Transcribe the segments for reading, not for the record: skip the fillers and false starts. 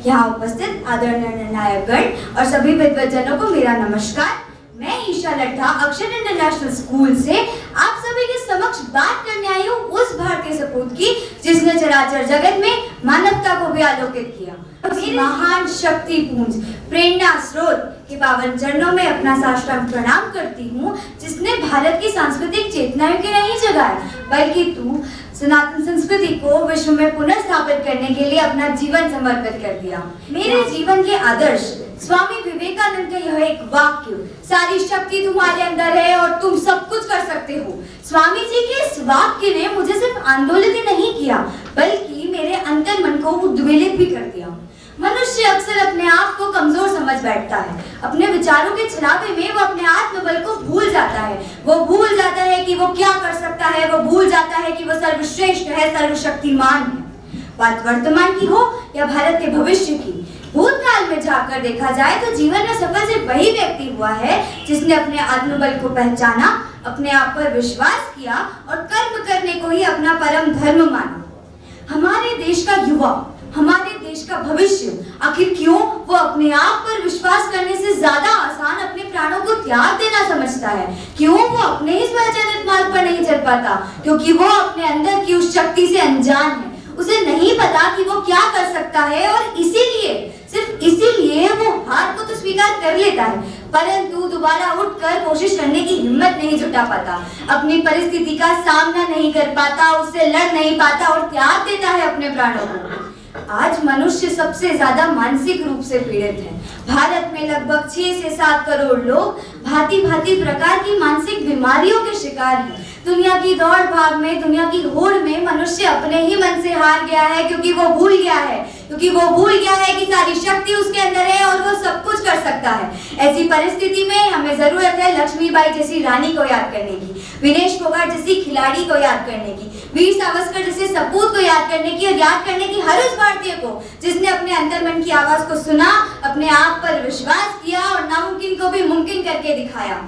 यहाँ उपस्थित आदरणीय निर्णायकगण और सभी विद्वजनों को मेरा नमस्कार। मैं ईशा लट्ठा अक्षर इंटरनेशनल स्कूल से आप सभी के समक्ष बात करने आई हूँ उस भारतीय सपूत की जिसने चराचर जगत में मानवता को भी आलोकित किया। महान शक्ति पुंज प्रेरणा स्रोत के पावन चरणों में अपना साष्टांग प्रणाम करती हूँ, जिसने भारत की सांस्कृतिक चेतना के नहीं जगाया बल्कि तू सनातन संस्कृति को विश्व में पुनर्स्थापित करने के लिए अपना जीवन समर्पित कर दिया। मेरे जीवन के आदर्श स्वामी विवेकानंद का यह एक वाक्य, सारी शक्ति तुम्हारे अंदर है और तुम सब कुछ कर सकते हो। स्वामी जी के इस वाक्य ने मुझे सिर्फ आंदोलित नहीं किया बल्कि मेरे अंतर मन को उद्वेलित भी कर दिया। मनुष्य अक्सर अपने आप को कमजोर समझ बैठता है। अपने विचारों के छलावे में वो अपने आत्मबल को भूल जाता है। वो भूल जाता है कि वो क्या कर सकता है। वो भूल जाता है कि वो सर्वश्रेष्ठ है, सर्वशक्तिमान है। बात वर्तमान की हो या भारत के भविष्य की, भूतकाल में जाकर देखा जाए तो जीवन में सफल सिर्फ वही व्यक्ति हुआ है जिसने अपने आत्मबल को पहचाना, अपने आप पर विश्वास किया और कर्म करने को ही अपना परम धर्म माना। हमारे देश का युवा, हमारे देश का भविष्य आखिर क्यों वो अपने आप पर विश्वास करने से ज्यादा आसान अपने प्राणों को त्याग देना समझता है? क्यों वो अपने ही स्वचालित मार्ग पर नहीं चल पाता? क्योंकि वो अपने अंदर की उस शक्ति से अनजान है। उसे नहीं पता कि वो क्या कर सकता है और इसीलिए, सिर्फ इसीलिए वो हार को तो स्वीकार कर लेता है परंतु दोबारा उठकर कोशिश करने की हिम्मत नहीं जुटा पाता, अपनी परिस्थिति का सामना नहीं कर पाता, उससे लड़ नहीं पाता और त्याग देता है अपने प्राणों को। आज मनुष्य सबसे ज्यादा मानसिक रूप से पीड़ित है। भारत में लगभग 6 से 7 करोड़ लोग भांति भांति प्रकार की मानसिक बीमारियों के शिकार हैं। दुनिया की दौड़ भाग में, दुनिया की होड़ में मनुष्य अपने ही मन से हार गया है क्योंकि वो भूल गया है कि सारी शक्ति उसके अंदर है और वो सब कुछ कर सकता है। ऐसी परिस्थिति में हमें जरूरत है लक्ष्मीबाई जैसी रानी को याद करने की, विनेश फोगाट जैसी खिलाड़ी को याद करने की, वीर सावरकर जैसे सपूत को याद करने की और याद करने की हर उस भारतीय को जिसने अपने अंतर्मन की आवाज को सुना, अपने आप पर विश्वास किया और नामुमकिन को भी मुमकिन करके दिखाया।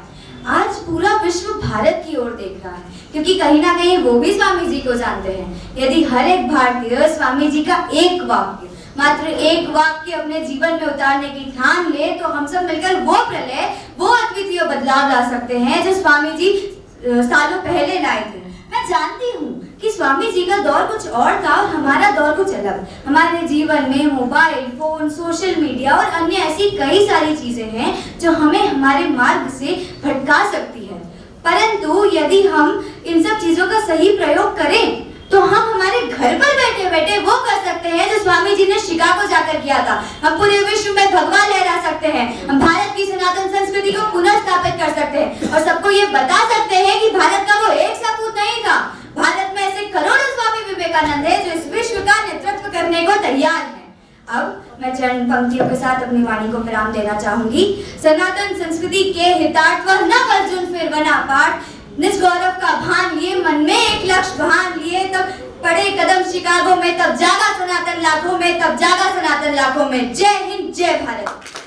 आज पूरा विश्व भारत की ओर देख रहा है क्योंकि कहीं ना कहीं वो भी स्वामी जी को जानते हैं। यदि हर एक भारतीय स्वामी जी का एक वाक्य, मात्र एक वाक्य अपने जीवन में उतारने की ठान ले तो हम सब मिलकर वो प्रलय, वो अद्वितीय बदलाव ला सकते हैं जो स्वामी जी सालों पहले लाए थे। मैं जानती हूँ कि स्वामी जी का दौर कुछ और था और हमारा दौर कुछ अलग। हमारे जीवन में मोबाइल फोन, सोशल मीडिया और अन्य ऐसी कई सारी चीजें हैं जो हमें हमारे मार्ग से भटका सकती है, परंतु यदि हम इन सब चीजों का सही प्रयोग करें तो हम हमारे घर पर बैठे बैठे वो कर सकते हैं जो स्वामी जी ने शिकागो जाकर किया था। हम पूरे विश्व में भगवा लहरा सकते हैं, हम भारत की सनातन संस्कृति को पुनर्स्थापित कर सकते हैं और सबको ये बता सकते हैं कि भारत का वो एक सपूत नहीं था। भारत में ऐसे करोड़ों स्वामी विवेकानंद है जो इस विश्व का नेतृत्व करने को तैयार है। अब मैं चरण पंक्तियों के साथ अपनी वाणी को विराम देना चाहूंगी। सनातन संस्कृति के हितार्थ वह न अर्जुन फिर बना पाठ, निज गौरव का भान लिए, मन में एक लक्ष्य भान लिए, तब पड़े कदम शिकागो में, तब जागा सनातन लाखों में, तब जागा सनातन लाखों में। जय हिंद, जय भारत।